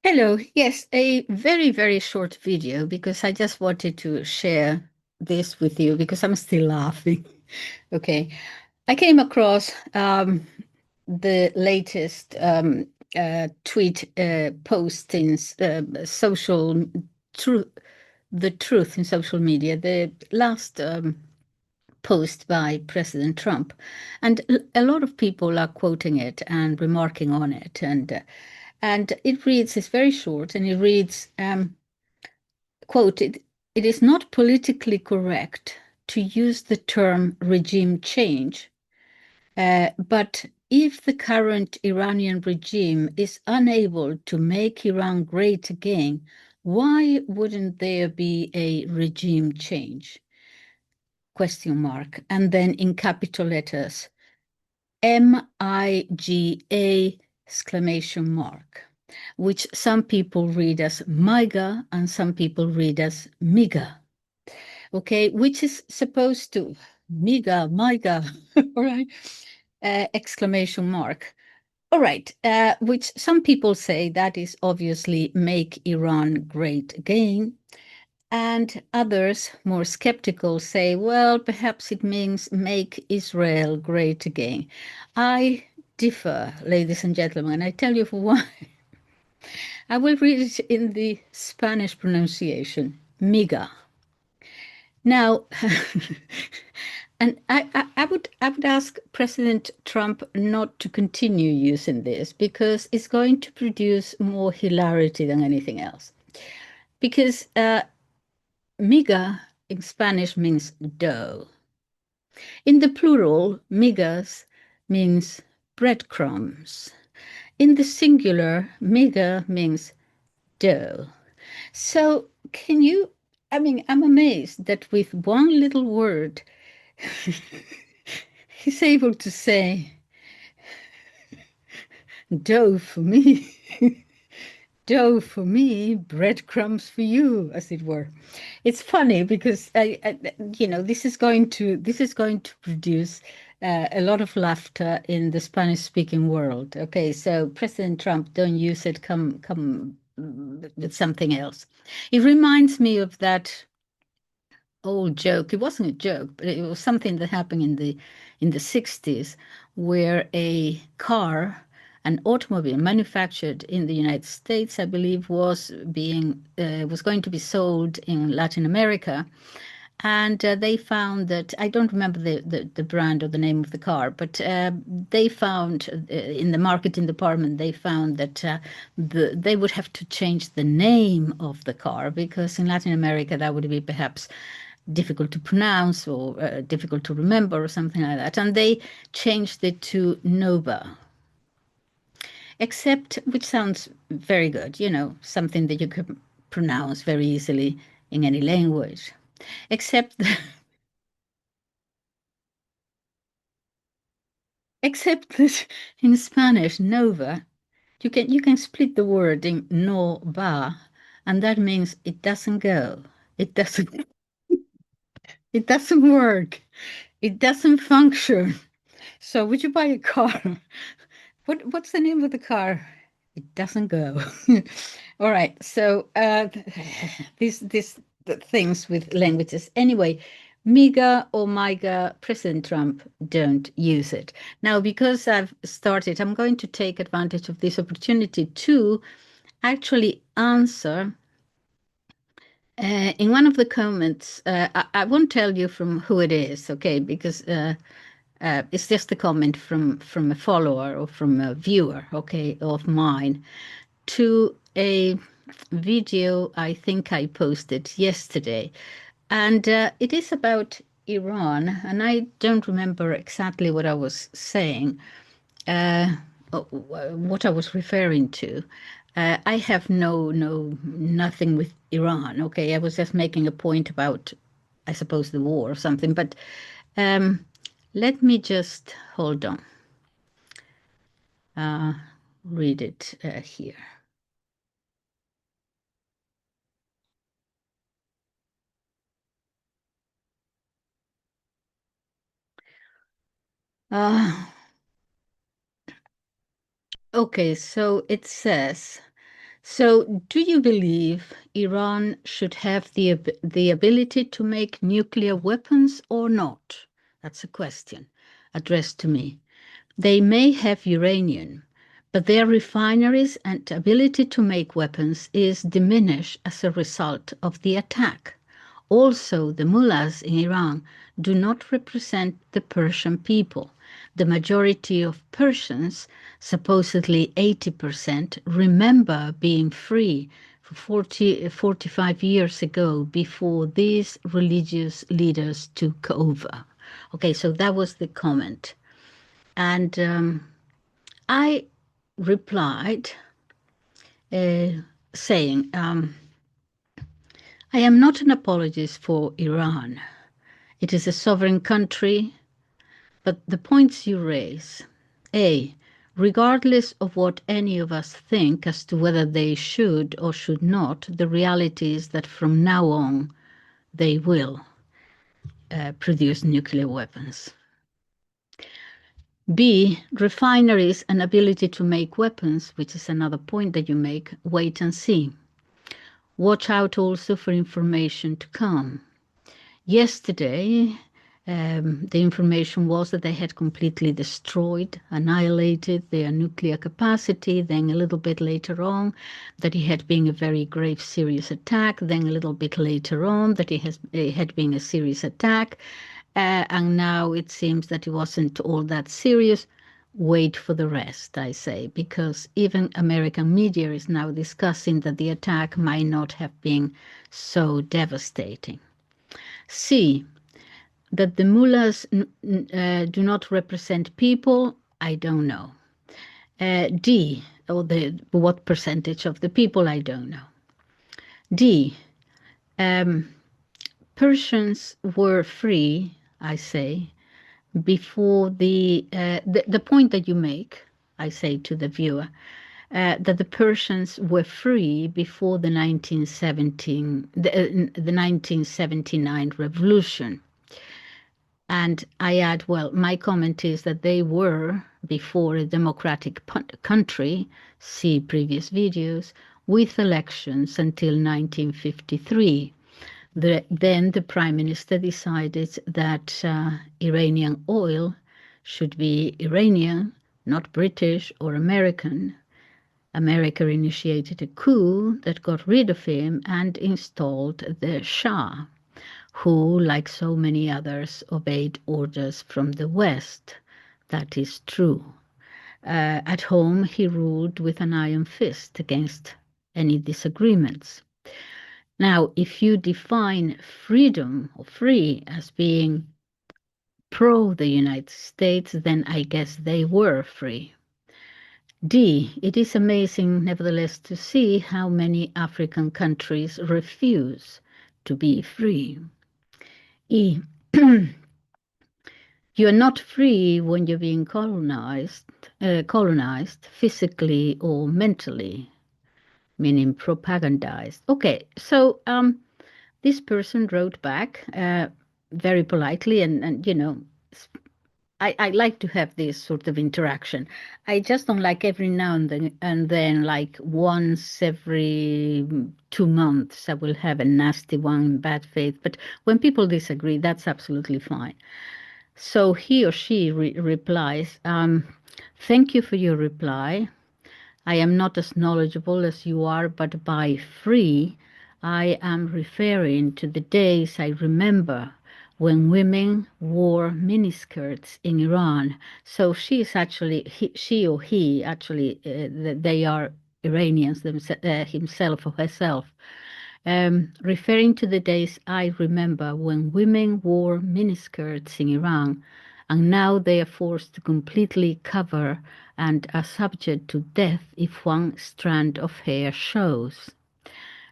Hello. Yes, a very, very short video because I just wanted to share this with you because I'm still laughing. Okay. I came across the latest tweet post in social truth, the truth in social media, the last post by President Trump. And a lot of people are quoting it and remarking on it. And it reads, it's very short, and it reads, quote, it is not politically correct to use the term regime change, but if the current Iranian regime is unable to make Iran great again, why wouldn't there be a regime change? Question mark. And then in capital letters, MIGA exclamation mark, which some people read as MIGA and some people read as MIGA. Okay, which is supposed to MIGA, all right, exclamation mark. All right, which some people say that is obviously make Iran great again. And others, more skeptical, say, well, perhaps it means make Israel great again. I differ, ladies and gentlemen, and I tell you for why. I will read it in the Spanish pronunciation, MIGA. Now, and I would ask President Trump not to continue using this because it's going to produce more hilarity than anything else. Because miga in Spanish means dough. In the plural, migas means breadcrumbs. In the singular, miga means dough. So, can you? I mean, I'm amazed that with one little word, he's able to say dough for me, dough for me, breadcrumbs for you, as it were. It's funny because this is going to produce a lot of laughter in the Spanish-speaking world. Okay, so President Trump, don't use it. Come with something else. It reminds me of that old joke. It wasn't a joke, but it was something that happened in the 60s where a car, an automobile manufactured in the United States, I believe, was going to be sold in Latin America. And they found that I don't remember the brand or the name of the car, but they found in the marketing department they found that they would have to change the name of the car because in Latin America that would be perhaps difficult to pronounce or difficult to remember or something like that. And they changed it to Nova, except, which sounds very good, something that you can pronounce very easily in any language. Except, except that in Spanish, Nova, you can split the word in no va, and that means it doesn't go. It doesn't it doesn't work. It doesn't function. So would you buy a car? What's the name of the car? It doesn't go. All right. So these the things with languages. Anyway, MIGA or MIGA, President Trump, don't use it. Now, because I've started, I'm going to take advantage of this opportunity to actually answer in one of the comments. I won't tell you from who it is, okay? Because it's just a comment from a follower or from a viewer, okay, of mine to a video I think I posted yesterday. And it is about Iran, and I don't remember exactly what I was saying, uh, what I was referring to. I have nothing with Iran. Okay, I was just making a point about, I suppose, the war or something. But um, let me just hold on. Uh, Read it here. Okay, so it says, So, do you believe Iran should have the ability to make nuclear weapons or not? That's a question addressed to me. They may have uranium, but their refineries and ability to make weapons is diminished as a result of the attack. Also, the mullahs in Iran do not represent the Persian people. The majority of Persians, supposedly 80%, remember being free 45 years ago before these religious leaders took over. Okay, so that was the comment. And I replied saying, I am not an apologist for Iran. It is a sovereign country, but the points you raise, A, regardless of what any of us think as to whether they should or should not, the reality is that from now on, they will produce nuclear weapons. B, refineries and ability to make weapons, which is another point that you make, wait and see. Watch out also for information to come. Yesterday, the information was that they had completely destroyed, annihilated their nuclear capacity. Then a little bit later on, that it had been a very grave, serious attack. Then a little bit later on, that it had been a serious attack. And now it seems that it wasn't all that serious. Wait for the rest, I say, because even American media is now discussing that the attack might not have been so devastating. C, that the mullahs do not represent people, I don't know. D, or what percentage of the people, I don't know. D, Persians were free, I say, before the point that you make, I say to the viewer, that the Persians were free before the 1979 revolution. And I add, well, my comment is that they were, before, a democratic country, see previous videos, with elections until 1953. Then the prime minister decided that Iranian oil should be Iranian, not British or American. America initiated a coup that got rid of him and installed the Shah, who, like so many others, obeyed orders from the West. That is true. At home, he ruled with an iron fist against any disagreements. Now, if you define freedom or free as being pro the United States, then I guess they were free. D, it is amazing, nevertheless, to see how many African countries refuse to be free. E, you're not free when you're being colonized physically or mentally, meaning propagandized. Okay, so this person wrote back very politely, and you know, I like to have this sort of interaction. I just don't like every now and then, like once every 2 months, I will have a nasty one in bad faith. But when people disagree, that's absolutely fine. So he or she replies, thank you for your reply. I am not as knowledgeable as you are, but by free, I am referring to the days I remember when women wore miniskirts in Iran. So she is actually, she or he actually, they are Iranians himself or herself. Referring to the days I remember when women wore miniskirts in Iran, and now they are forced to completely cover and are subject to death if one strand of hair shows.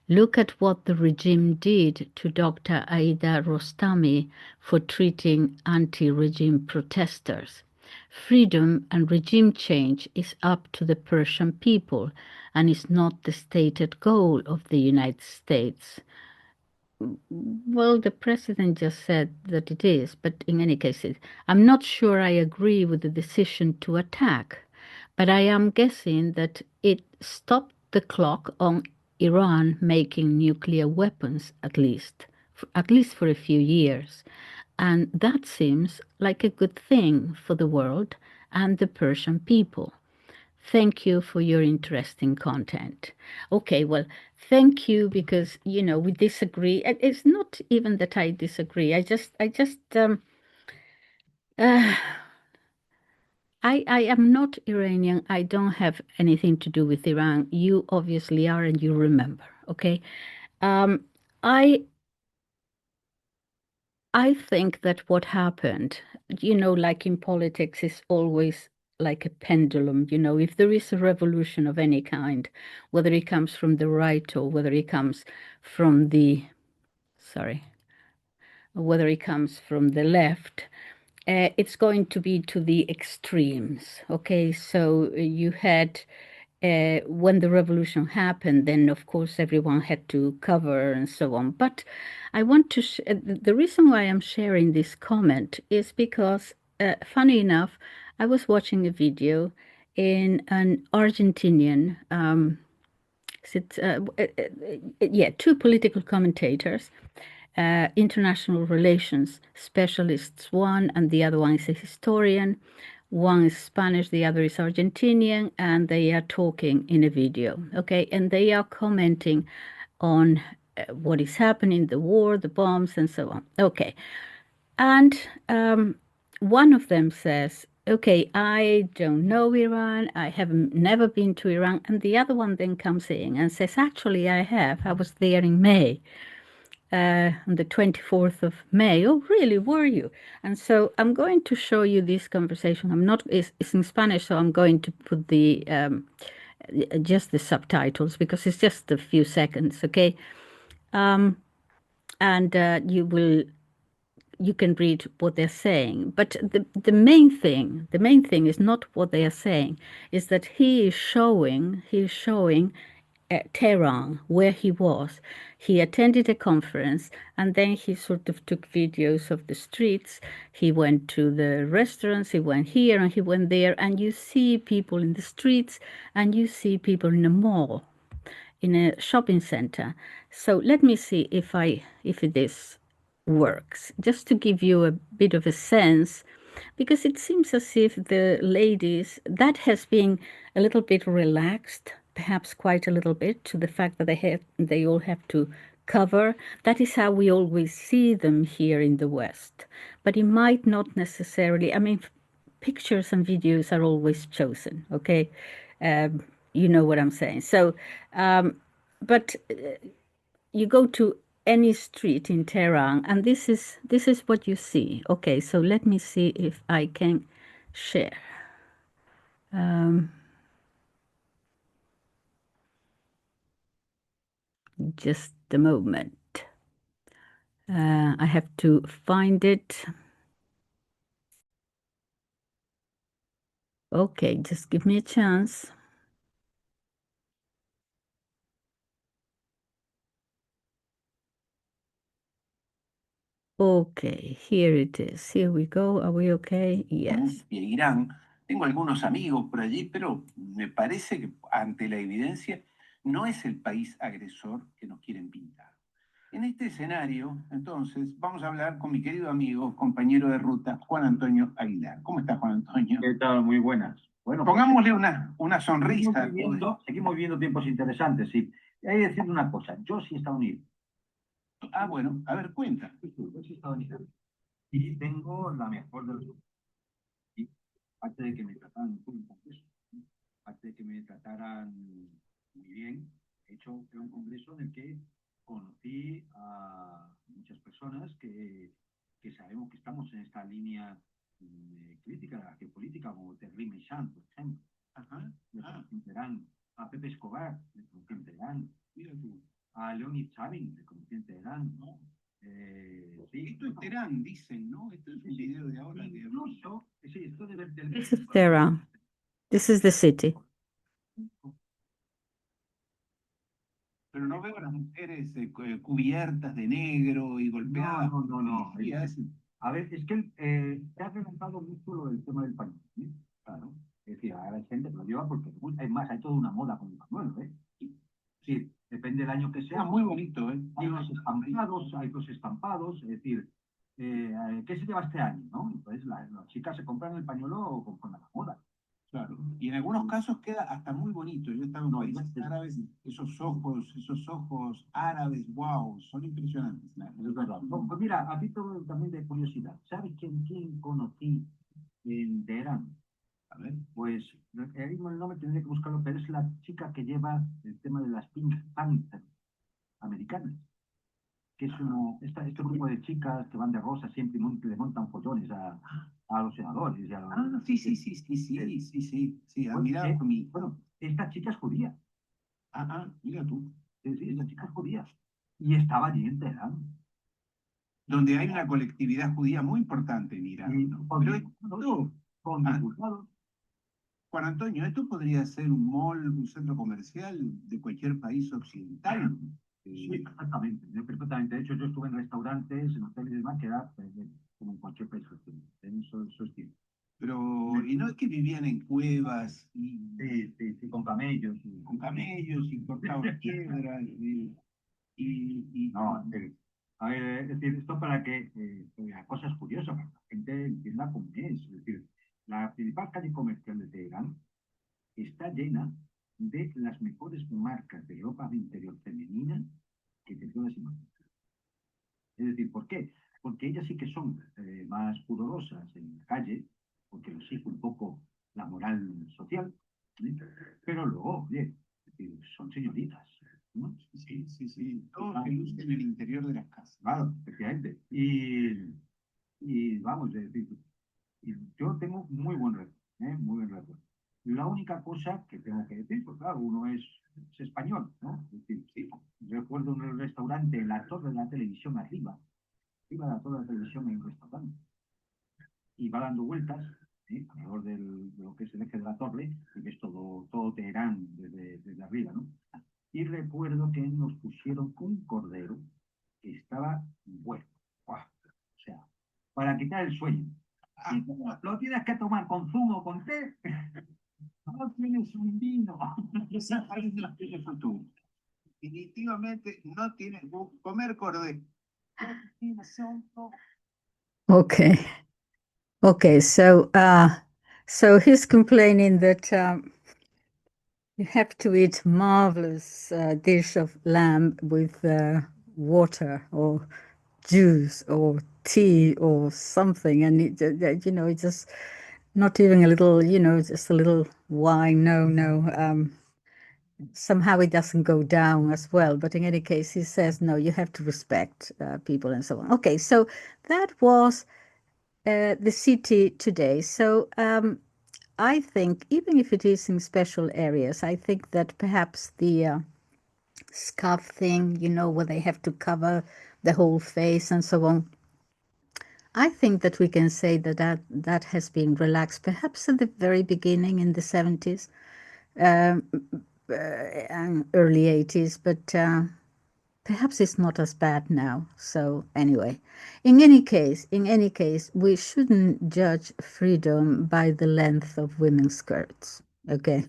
Look at what the regime did to Dr. Aida Rostami for treating anti-regime protesters. Freedom and regime change is up to the Persian people and is not the stated goal of the United States. Well, the president just said that it is, but in any case, I'm not sure I agree with the decision to attack, but I am guessing that it stopped the clock on Iran making nuclear weapons, at least for a few years. And that seems like a good thing for the world and the Persian people. Thank you for your interesting content. Okay, well, thank you because we disagree. It's not even that I disagree. Uh, I am not Iranian. I don't have anything to do with Iran. You obviously are, and you remember. Okay, um, I I think that what happened, like in politics, is always like a pendulum. If there is a revolution of any kind, whether it comes from the right or whether it comes from sorry, whether it comes from the left, it's going to be to the extremes. Okay, so you had when the revolution happened, then of course everyone had to cover and so on. But I want to, the reason why I'm sharing this comment is because, funny enough, I was watching a video in an Argentinian, yeah, two political commentators, international relations specialists, one, and the other one is a historian. One is Spanish, the other is Argentinian, and they are talking in a video. Okay, and they are commenting on what is happening, the war, the bombs, and so on. Okay, and one of them says, okay, I don't know Iran. I have never been to Iran. And the other one then comes in and says, actually, I have. I was there in May, on the 24th of May. Oh, really? Were you? And so I'm going to show you this conversation. It's in Spanish, so I'm going to put just the subtitles because it's just a few seconds, okay? And you can read what they're saying. But the main thing is not what they are saying, is that he is showing Tehran, where he was. He attended a conference and then he sort of took videos of the streets. He went to the restaurants, he went here and he went there, and you see people in the streets and you see people in a mall, in a shopping center. So let me see if this works, just to give you a bit of a sense, because it seems as if the ladies, that has been a little bit relaxed, perhaps quite a little bit, to the fact that they all have to cover. That is how we always see them here in the West. But it might not necessarily, I mean, pictures and videos are always chosen, okay? You know what I'm saying. So, but you go to any street in Tehran, and this is what you see. Okay, so let me see if I can share. Just a moment. I have to find it. Okay, just give me a chance. Okay, here it is. Here we go. Are we okay? Yes. Y Irán. Tengo algunos amigos por allí, pero me parece que ante la evidencia no es el país agresor que nos quieren pintar. En este escenario, entonces, vamos a hablar con mi querido amigo, compañero de ruta, Juan Antonio Aguilar. ¿Cómo estás, Juan Antonio? ¿Qué tal? Muy buenas. Bueno, pongámosle una sonrisa. Seguimos viviendo tiempos interesantes, sí. Hay que decir una cosa, yo sí he estado en Irán. Ah, bueno, a ver, cuenta. Sí, yo sí he estado en Irán. Y tengo la mejor de los... Y aparte de que me trataran en un congreso, ¿no? Aparte de que me trataran muy bien, he hecho un congreso en el que conocí a muchas personas que sabemos que estamos en esta línea crítica de la geopolítica, como Terrible Shan, por ejemplo. Ajá. De Teherán, a Pepe Escobar, de conocí en Teherán, a Leonid Savin, de conocí en Teherán, ¿no? Sí, esto es Teherán, dicen, ¿no? Esto es un video de ahora. Incluso, sí, esto debe del... This is Tehran. This is the city. Pero no veo a las mujeres cubiertas de negro y golpeadas. No. A ver, es que te ha reventado mucho lo del tema del pañuelo, ¿sí? Claro. Es decir, ahora hay gente que lo lleva porque, es más, hay toda una moda con el pañuelo, ¿eh? Sí, depende del año que sea. Muy bonito, ¿eh? Hay los estampados, es decir, ¿qué se lleva este año? ¿No? Entonces las chicas se compran el pañuelo conforme a la moda. Claro. Y en algunos casos queda hasta muy bonito. Yo he estado en países árabes, esos ojos árabes, wow, son impresionantes. Es verdad. No, pues mira, a título también de curiosidad, ¿sabes quién conocí en Teherán? A ver, pues ahora mismo el nombre tendría que buscarlo, pero es la chica que lleva el tema de las Pink Panthers americanas, que es este grupo de chicas que van de rosa siempre y le montan follones a los senadores. Y a los, sí, pues, admirado por mí. Bueno, esta chica es judía. Mira tú. Sí, esta chica es judía. Y estaba allí en Teherán. Donde hay una colectividad judía muy importante, mira. Y ¿No? con diputados. Juan Antonio, esto podría ser un mall, un centro comercial de cualquier país occidental. Sí, exactamente, perfectamente. De hecho, yo estuve en restaurantes, en hoteles y demás, que era como en cualquier país occidental. Eso es cierto. Pero, y no es que vivían en cuevas Sí, con camellos. Con camellos y cortaban piedras. No, a ver, es decir, esto para que cosas curiosas, para que la gente entienda cómo es. Es decir, la principal calle comercial de Teherán está llena de las mejores marcas de ropa de interior femenina que te puedas imaginar. Es decir, ¿por qué? Porque ellas sí que son más pudorosas en la calle, porque les exige un poco la moral social, ¿sí? Pero luego, oye, son señoritas, ¿no? Sí. Todos que lucen en el interior de las casas. Claro, efectivamente. Y vamos, es decir, yo tengo muy buen recuerdo, muy buen recuerdo. La única cosa que tengo que decir, pues claro, uno es español, ¿no? Es decir, sí, recuerdo en el restaurante, en la torre de la televisión arriba de la torre de la televisión hay un restaurante y va dando vueltas alrededor de lo que es el eje de la torre, y que es todo Teherán desde arriba, ¿no? Y recuerdo que nos pusieron un cordero que estaba bueno, ¡guau! O sea, para quitar el sueño. Lo tienes que tomar con zumo, con té. No tienes un vino. No tiene futuro. Definitivamente no tiene comer cordero. Okay. Okay. So he's complaining that you have to eat marvelous dish of lamb with water or juice or tea or something, and it's just not even a little, just a little wine. No. Somehow it doesn't go down as well. But in any case, he says, no, you have to respect people and so on. Okay, so that was the city today. So I think, even if it is in special areas, I think that perhaps the scarf thing, where they have to cover the whole face and so on, I think that we can say that has been relaxed, perhaps at the very beginning in the 70s. And early 80s, but perhaps it's not as bad now. So anyway, in any case, we shouldn't judge freedom by the length of women's skirts. Okay.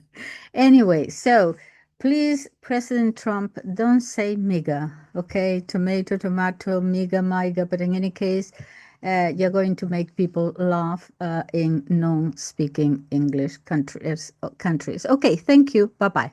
Anyway, so please, President Trump, don't say MIGA. Okay, tomato, MIGA. But in any case, you're going to make people laugh in non-speaking English countries. Okay, thank you. Bye-bye.